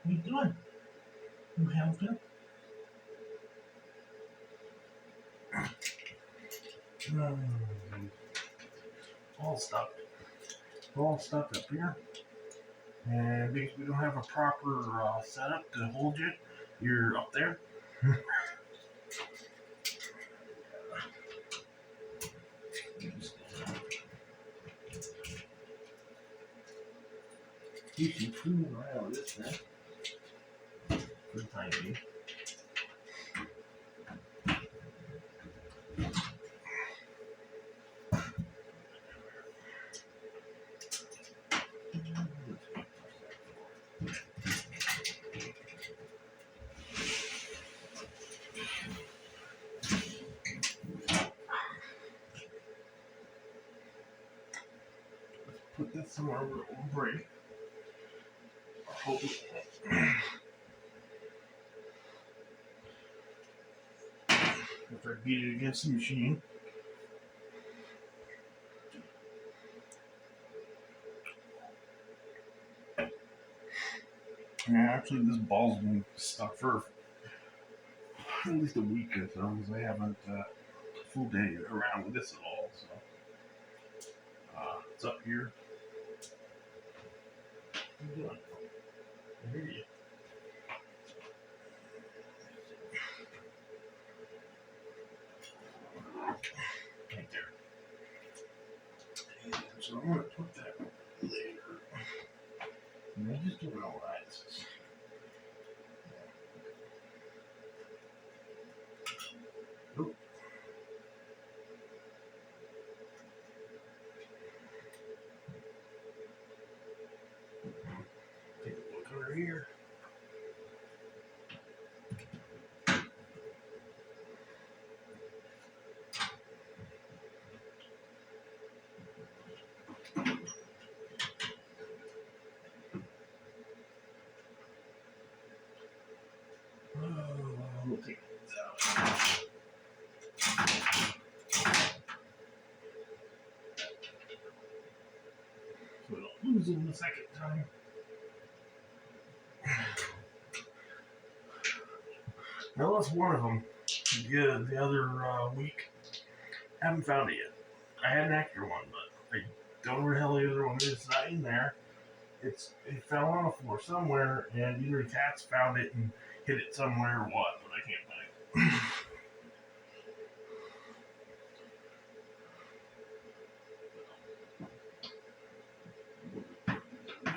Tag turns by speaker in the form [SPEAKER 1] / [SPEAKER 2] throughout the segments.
[SPEAKER 1] What are you doing? You helping? Hmm. All stuck. All stuck up here. And because we don't have a proper setup to hold you, you're up there. You should fool around with this thing for the time being. Put this somewhere where it won't break. Hope after I beat it against the machine. Yeah, actually, this ball's been stuck for at least a week or so because I haven't full day around with this at all. So it's up here. What are you doing? I hear you. Right there. And so I'm going to put that later. And I just don't know why this is. Oh. Take a look over here. Oh, we'll take these out. So we don't lose them the second time. I lost one of them the other week. Haven't found it yet. I had an extra one, but I don't know where the hell the other one is. It's not in there. It fell on the floor somewhere, and either the cats found it and hid it somewhere or what, but I can't find it.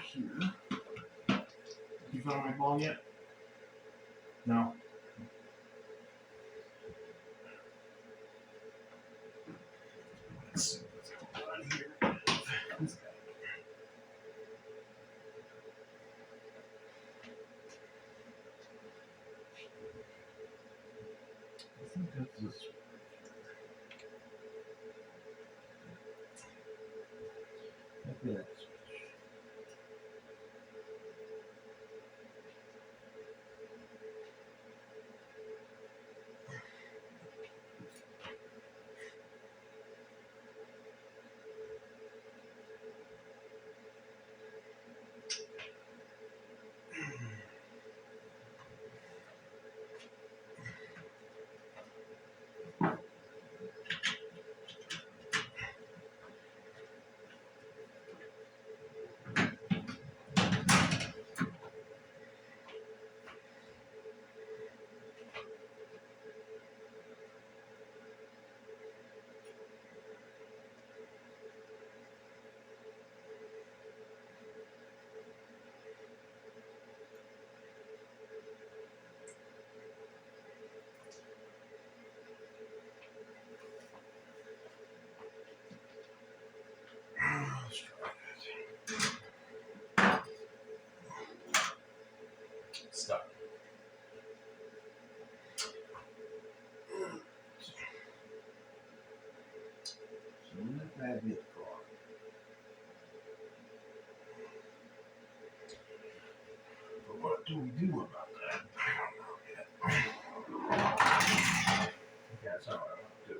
[SPEAKER 1] Here. You found my ball yet? No. Let's see what's going on here. This guy. I think that's this. Maybe that's. Let's try that. Stuck. So not bad bit for. But what do we do about that? I don't know yet. I guess I don't know what to do.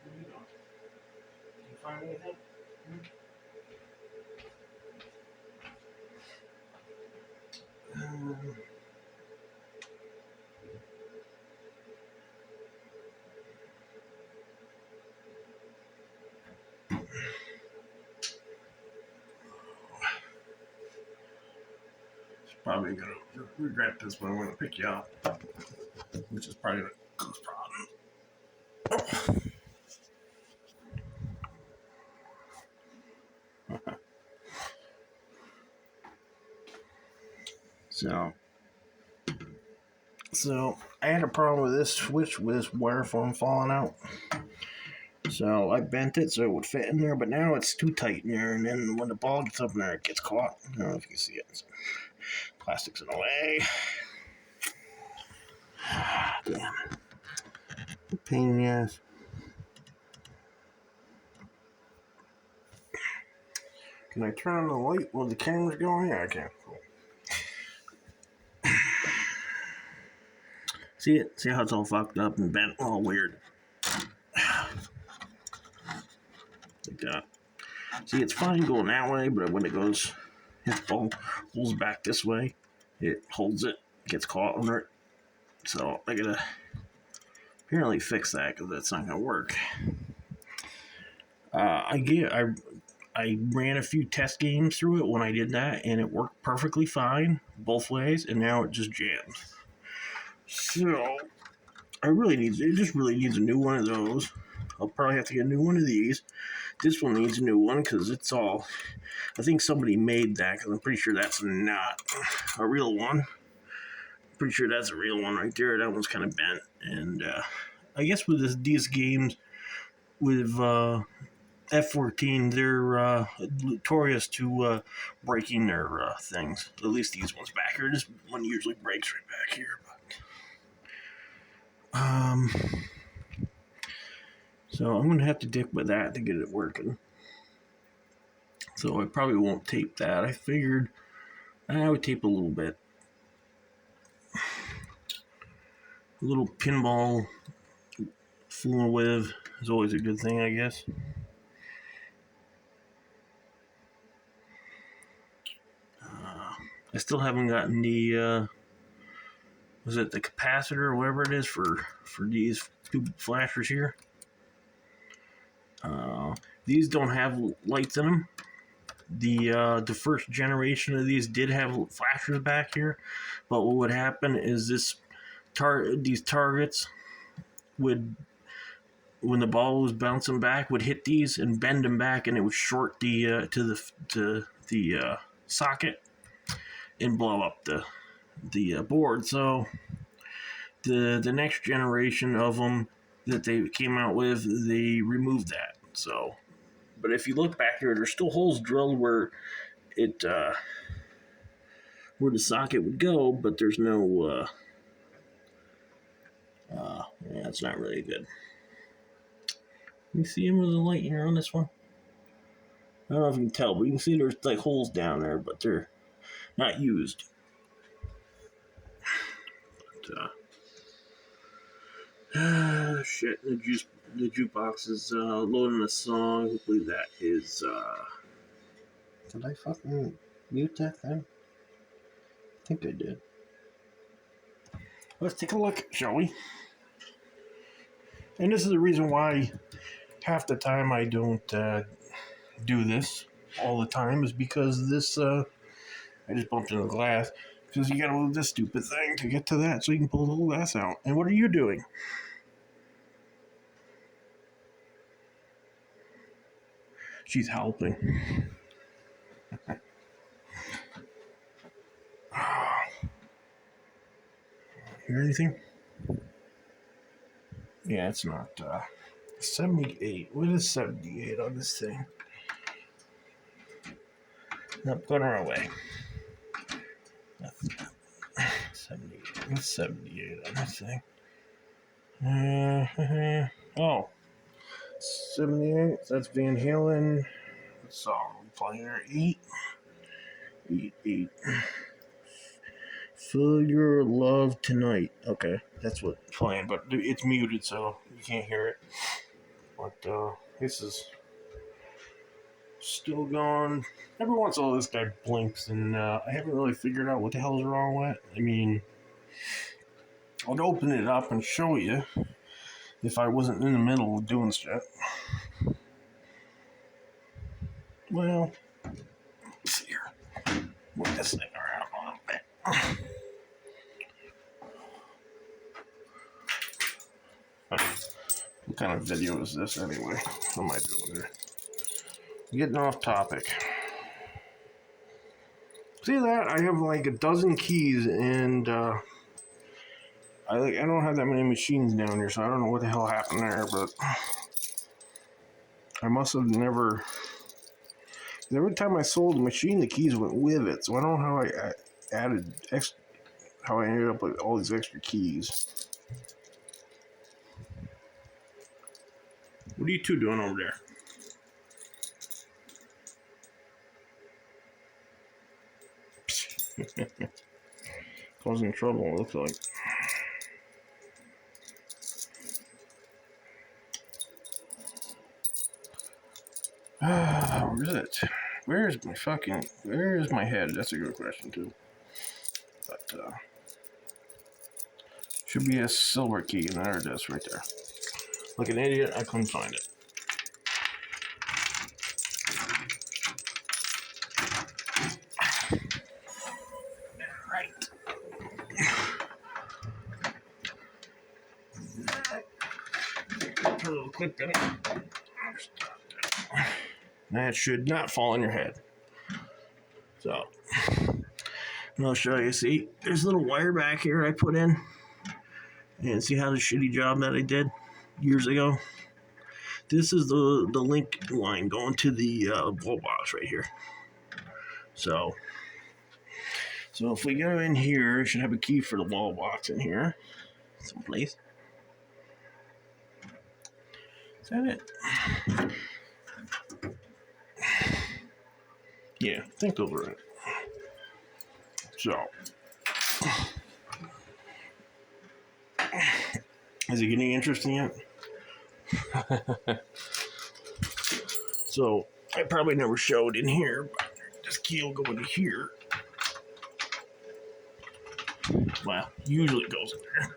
[SPEAKER 1] What are you doing? Did you find anything? Probably gonna regret this when I'm gonna pick you up, which is probably gonna cause problems. So I had a problem with this switch with this wire foam falling out. So I bent it so it would fit in there, but now it's too tight in there, and then when the ball gets up in there, it gets caught. I don't know if you can see it. So plastic's in the way. Damn. Pain in the ass. Can I turn on the light while the camera's going? Yeah, I can. Cool. See it? See how it's all fucked up and bent? All weird. Like that. See, it's fine going that way, but when it goes, if the ball pulls back this way, it holds it, gets caught under it. So I gotta apparently fix that because that's not gonna work. I ran a few test games through it when I did that, and it worked perfectly fine both ways, and now it just jams. So it just really needs a new one of those. I'll probably have to get a new one of these. This one needs a new one because it's all. I think somebody made that because I'm pretty sure that's not a real one. Pretty sure that's a real one right there. That one's kind of bent, and I guess with these games with F-14, they're notorious to breaking their things. At least these ones back here. This one usually breaks right back here. So I'm going to have to dick with that to get it working. So I probably won't tape that. I figured I would tape a little bit. A little pinball fooling with is always a good thing, I guess. I still haven't gotten the was it the capacitor or whatever it is for these two flashers here. These don't have lights in them. The first generation of these did have flashers back here, but what would happen is these targets would, when the ball was bouncing back, would hit these and bend them back, and it would short the to the socket and blow up the board. So the next generation of them that they came out with, they removed that. So, but if you look back here, there's still holes drilled where it where the socket would go, but there's no. Yeah, it's not really good. You see him with the light here on this one? I don't know if you can tell, but you can see there's like holes down there, but they're not used. But, shit, the jukebox is loading a song. Hopefully that is. Did I fucking mute that thing? I think I did. Let's take a look, shall we? And this is the reason why half the time I don't do this all the time is because this. I just bumped into the glass. Because you gotta move this stupid thing to get to that so you can pull the whole glass out. And what are you doing? She's helping. Hear anything? Yeah, it's not 78. What is 78 on this thing? Nope, going our way. 78. What's 78 on this thing? Oh. 78. That's Van Halen. What song are we playing here? 8. Feel Your Love Tonight. Okay, that's what's playing, but it's muted, so you can't hear it. But this is still going. Every once in a while, this guy blinks, and I haven't really figured out what the hell's wrong with it. I mean, I'd open it up and show you if I wasn't in the middle of doing shit. Well, let's see here. Move this thing around a little bit. What kind of video is this anyway? What am I doing here? Getting off topic. See that? I have like a dozen keys, and I don't have that many machines down here, so I don't know what the hell happened there, but I must have never. Every time I sold a machine, the keys went with it, so I don't know how I added how I ended up with all these extra keys. What are you two doing over there? Causing trouble, it looks like. Where is it? Where is my head? That's a good question, too. But, should be a silver key, and there it is, right there. Like an idiot, I couldn't find it. Right. Put a little clip in it. That should not fall on your head. So, I'll show you. See, there's a little wire back here I put in. And see how the shitty job that I did years ago? This is the link line going to the wall box right here. So if we go in here, it should have a key for the wall box in here. Someplace. Is that it? Yeah, I think those are it. So, is it getting interesting yet? So, I probably never showed in here, but this key will go into here. Well, usually it goes in there.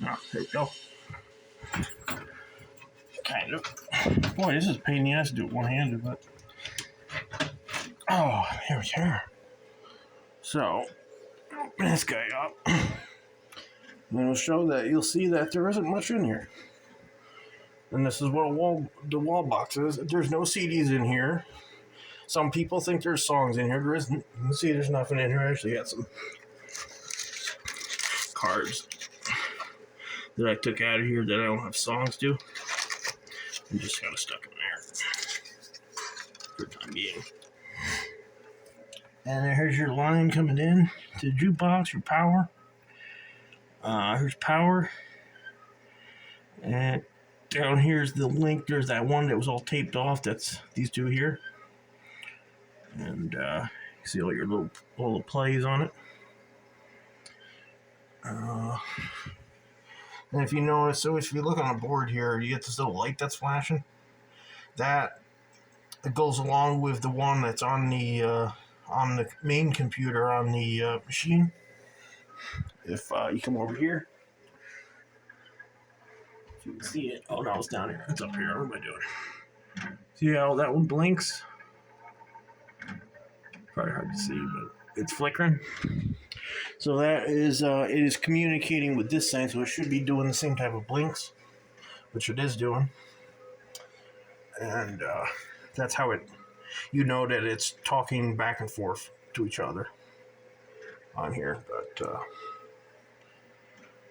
[SPEAKER 1] Oh, there we go. Kind of. Boy, this is a pain in the ass to do it one-handed, but... Oh, here we are. So, open this guy up. And it'll show that you'll see that there isn't much in here. And this is what the wall box is. There's no CDs in here. Some people think there's songs in here. There isn't. You can see there's nothing in here. I actually got some cards that I took out of here that I don't have songs to. I'm just kind of stuck in there for the time being. And here's your line coming in to the jukebox, your power. Here's power. And down here's the link. There's that one that was all taped off. That's these two here. And you see all your little plays on it. And if you notice, so if you look on the board here, you get this little light that's flashing. That it goes along with the one that's on the main computer on the machine. If you come over here, if you can see it. Oh no, it's down here. It's up here. What am I doing? See how that one blinks? Probably hard to see, but it's flickering. So that is it is communicating with this thing, so it should be doing the same type of blinks, which it is doing. And that's how you know that it's talking back and forth to each other on here. But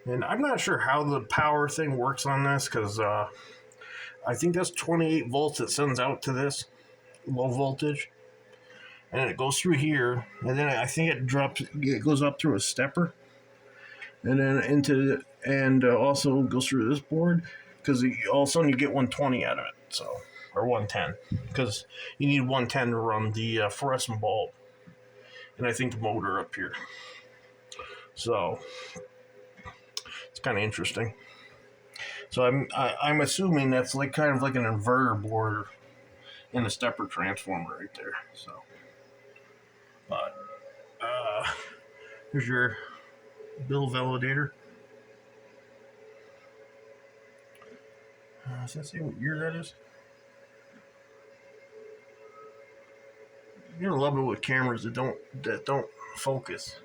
[SPEAKER 1] and I'm not sure how the power thing works on this, because I think that's 28 volts it sends out to this low voltage. And it goes through here, and then I think it goes up through a stepper, and then also goes through this board, because all of a sudden you get 120 out of it, so, or 110, because you need 110 to run the fluorescent bulb, and I think the motor up here. So it's kind of interesting. So I'm assuming that's like kind of like an inverter board in a stepper transformer right there. So. But here's your bill validator. Does that say what year that is? You're gonna love it with cameras that don't focus.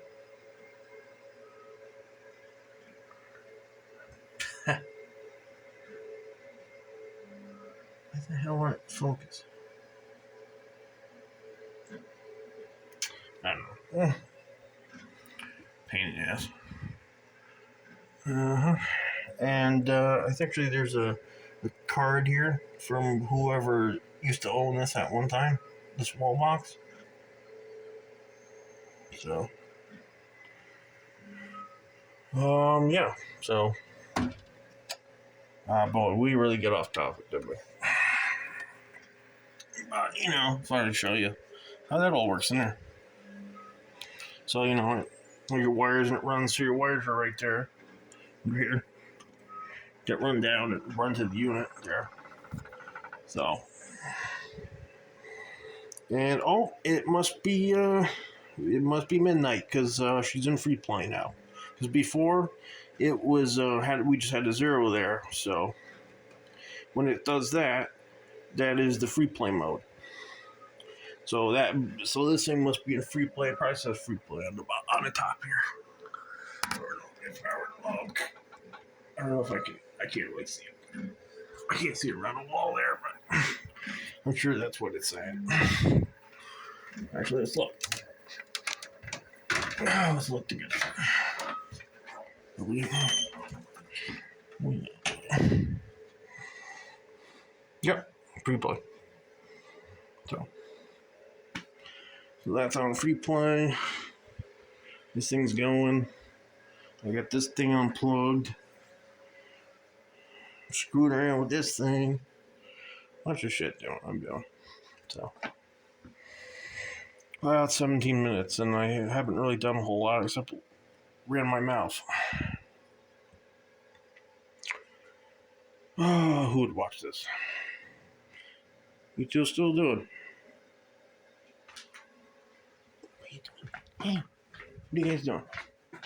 [SPEAKER 1] What the hell won't focus? I don't know. Pain in the ass. Uh-huh. And I think actually there's a card here from whoever used to own this at one time. This wall box. So, yeah. So, boy, we really get off topic, didn't we? But thought I'd show you how that all works in there. So your wires, and it runs. So your wires are right there, here, that run down and run to the unit there. So, and it must be midnight because she's in free play now. Because before, it was we just had a 0 there. So when it does that, that is the free play mode. So this thing must be in free play. It probably says free play on the top here. If I were to look, I don't know if I can. I can't really see it. I can't see it around the wall there, but I'm sure that's what it's saying. Actually, let's look. Let's look together. Yep, free play. So that's on free play. This thing's going. I got this thing unplugged. Screwed around with this thing. Bunch of shit I'm doing. So, about 17 minutes, and I haven't really done a whole lot except ran my mouth. Oh, who would watch this? You two still doing? What are you doing? Hey, what are you guys doing? What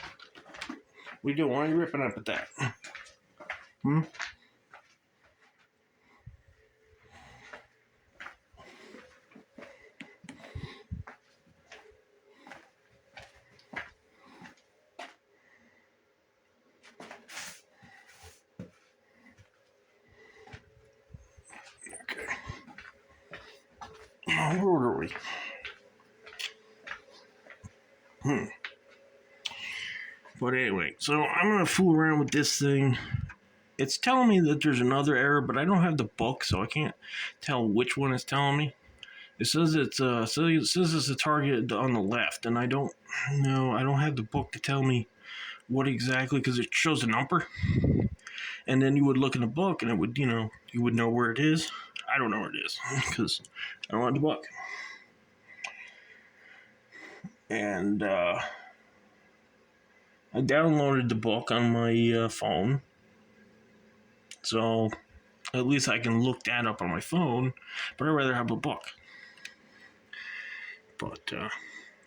[SPEAKER 1] are you doing? Why are you ripping up at that? Where were we? But anyway, so I'm gonna fool around with this thing. It's telling me that there's another error, but I don't have the book, so I can't tell which one it's telling me. It says it's a target on the left, and I don't know. I don't have the book to tell me what exactly, because it shows a number, and then you would look in the book, and it would you would know where it is. I don't know where it is because I don't have the book. And I downloaded the book on my phone, so at least I can look that up on my phone. But I'd rather have a book. But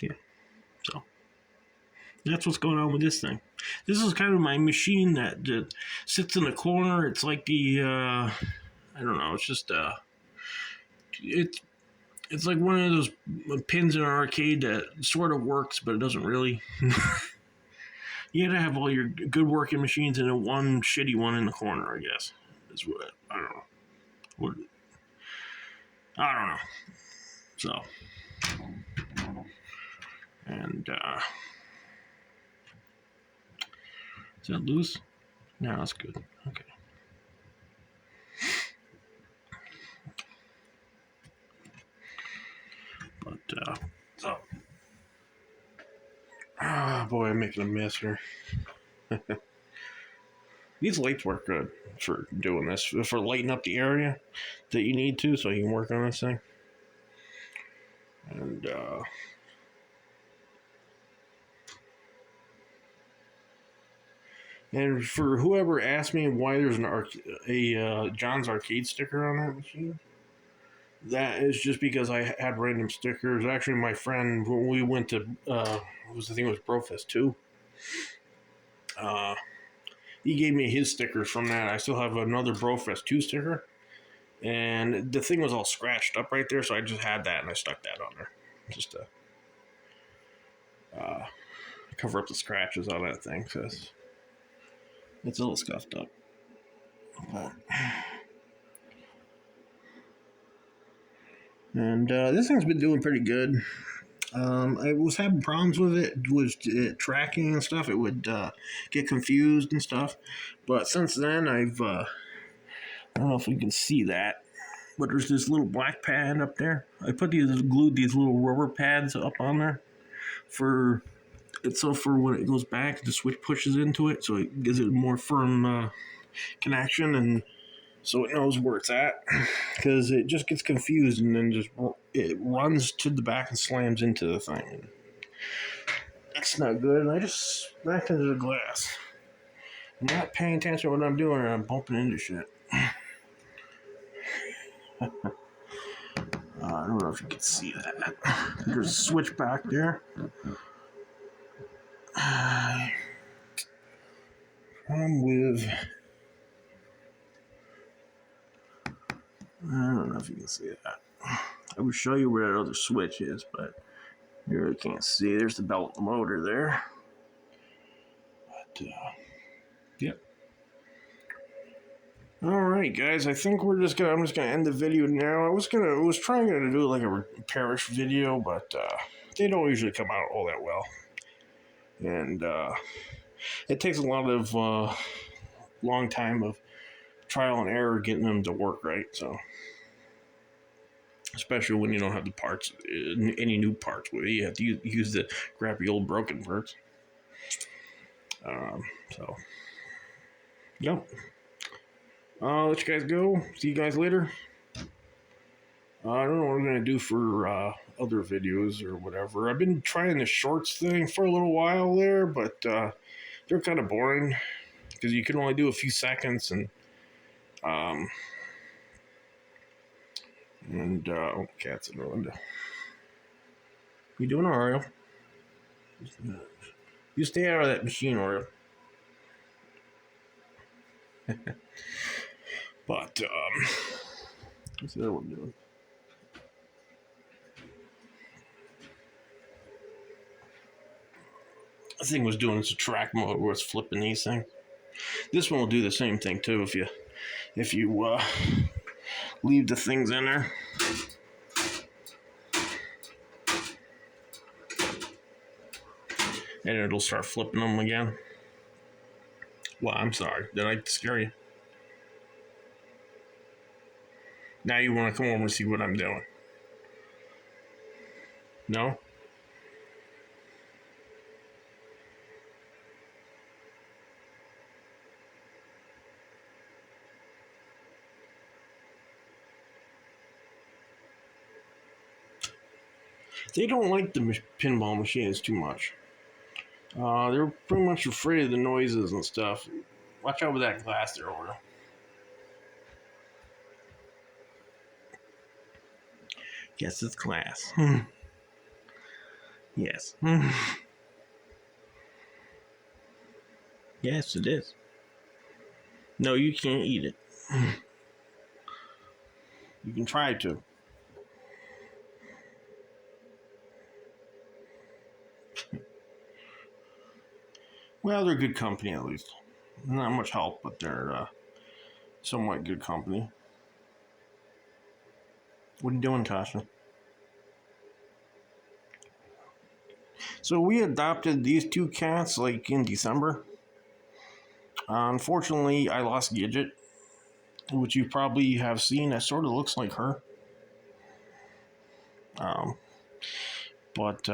[SPEAKER 1] yeah, so that's what's going on with this thing. This is kind of my machine that sits in the corner. It's like the I don't know. It's just it's like one of those pins in an arcade that sort of works, but it doesn't really. You gotta have all your good working machines and then one shitty one in the corner, I guess. Is what I don't know. I don't know. So, and is that loose? No, that's good. Okay. But so, boy, I'm making a mess here. These lights work good for doing this, for lighting up the area that you need to, so you can work on this thing. And for whoever asked me why there's a John's Arcade sticker on that machine, that is just because I had random stickers. Actually, my friend, when we went to, I think it was Brofest 2, he gave me his stickers from that. I still have another Brofest 2 sticker, and the thing was all scratched up right there, so I just had that and I stuck that on there. just to cover up the scratches on that thing, because it's a little scuffed up. And this thing's been doing pretty good. I was having problems with it, was tracking and stuff. It would get confused and stuff. But since then, I don't know if you can see that, but there's this little black pad up there. I glued these little rubber pads up on there for when it goes back, the switch pushes into it, so it gives it a more firm connection, and so it knows where it's at, because it just gets confused and then it runs to the back and slams into the thing. That's not good, and I just smacked into the glass. I'm not paying attention to what I'm doing, and I'm bumping into shit. I don't know if you can see that. There's a switch back there. I don't know if you can see that. I would show you where that other switch is, but you really can't see. There's the belt motor there. But, yep. Alright, guys, I think I'm just gonna end the video now. I was trying to do like a repairish video, but they don't usually come out all that well. And it takes a lot of long time of trial and error getting them to work right, so especially when you don't have the parts, any new parts, where you have to use the crappy old broken parts. So yep. I'll let you guys go. See you guys later. I don't know what I'm gonna do for other videos or whatever. I've been trying the shorts thing for a little while there, but they're kind of boring because you can only do a few seconds, and cat's in the window. You doing, Oreo? You stay out of that machine, Oreo. But what's the other one doing? This thing was doing this track mode where it's flipping these things. This one will do the same thing too if you leave the things in there. And it'll start flipping them again. Well, I'm sorry. Did I scare you? Now you want to come over and see what I'm doing? No? They don't like the pinball machines too much. They're pretty much afraid of the noises and stuff. Watch out with that glass there, Oreo. Yes, it's glass. Yes. Yes, it is. No, you can't eat it. You can try to. Well, they're good company at least. Not much help, but they're somewhat good company. What are you doing, Tasha? So we adopted these two cats like in December. Unfortunately, I lost Gidget, which you probably have seen. That sort of looks like her. But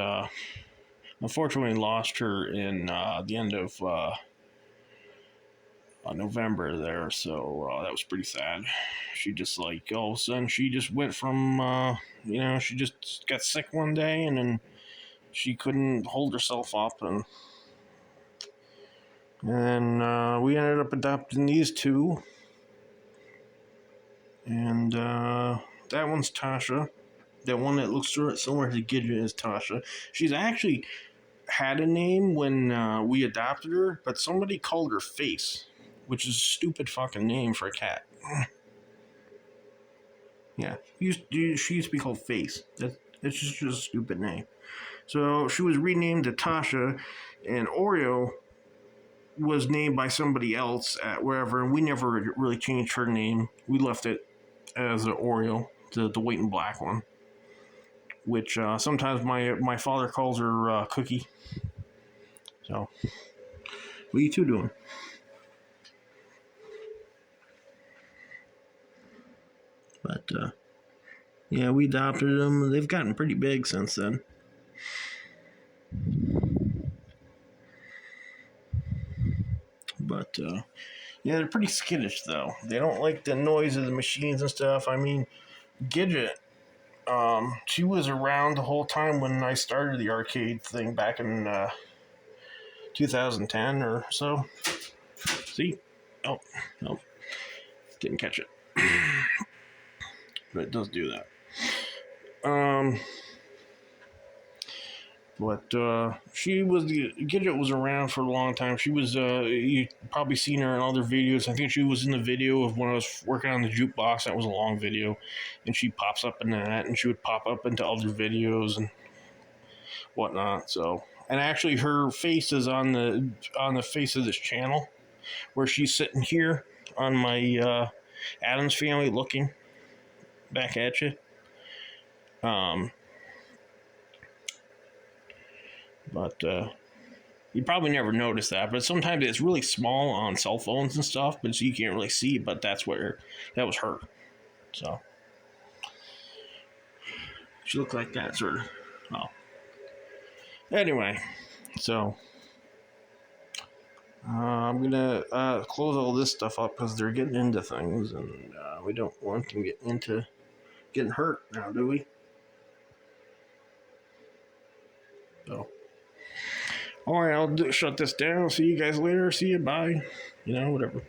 [SPEAKER 1] unfortunately lost her in the end of November there, so that was pretty sad. She just like all of a sudden she just went from she just got sick one day, and then she couldn't hold herself up, and we ended up adopting these two, and that one's Tasha. That one that looks similar to Gidget is Tasha. She's actually had a name when we adopted her, but somebody called her Face, which is a stupid fucking name for a cat. Yeah, she used to be called Face. It's just a stupid name. So she was renamed to Tasha, and Oreo was named by somebody else at wherever, and we never really changed her name. We left it as an Oreo, the white and black one, which sometimes my father calls her Cookie. So, what are you two doing? But yeah, we adopted them. They've gotten pretty big since then. But yeah, they're pretty skittish though. They don't like the noise of the machines and stuff. I mean, Gidget, she was around the whole time when I started the arcade thing back in 2010 or so. See? Oh, no. Didn't catch it. But it does do that. But Gidget was around for a long time. She was, you probably seen her in other videos. I think she was in the video of when I was working on the jukebox. That was a long video. And she pops up in that, and she would pop up into other videos and whatnot. So, and actually her face is on the face of this channel, where she's sitting here on my Adams Family looking back at you. But you probably never noticed that. But sometimes it's really small on cell phones and stuff, but so you can't really see. But that was her. So she looked like that, sort of. Oh. Anyway, so I'm gonna close all this stuff up because they're getting into things, and we don't want them getting hurt now, do we? So, all right, I'll shut this down. See you guys later. See you. Bye. Whatever.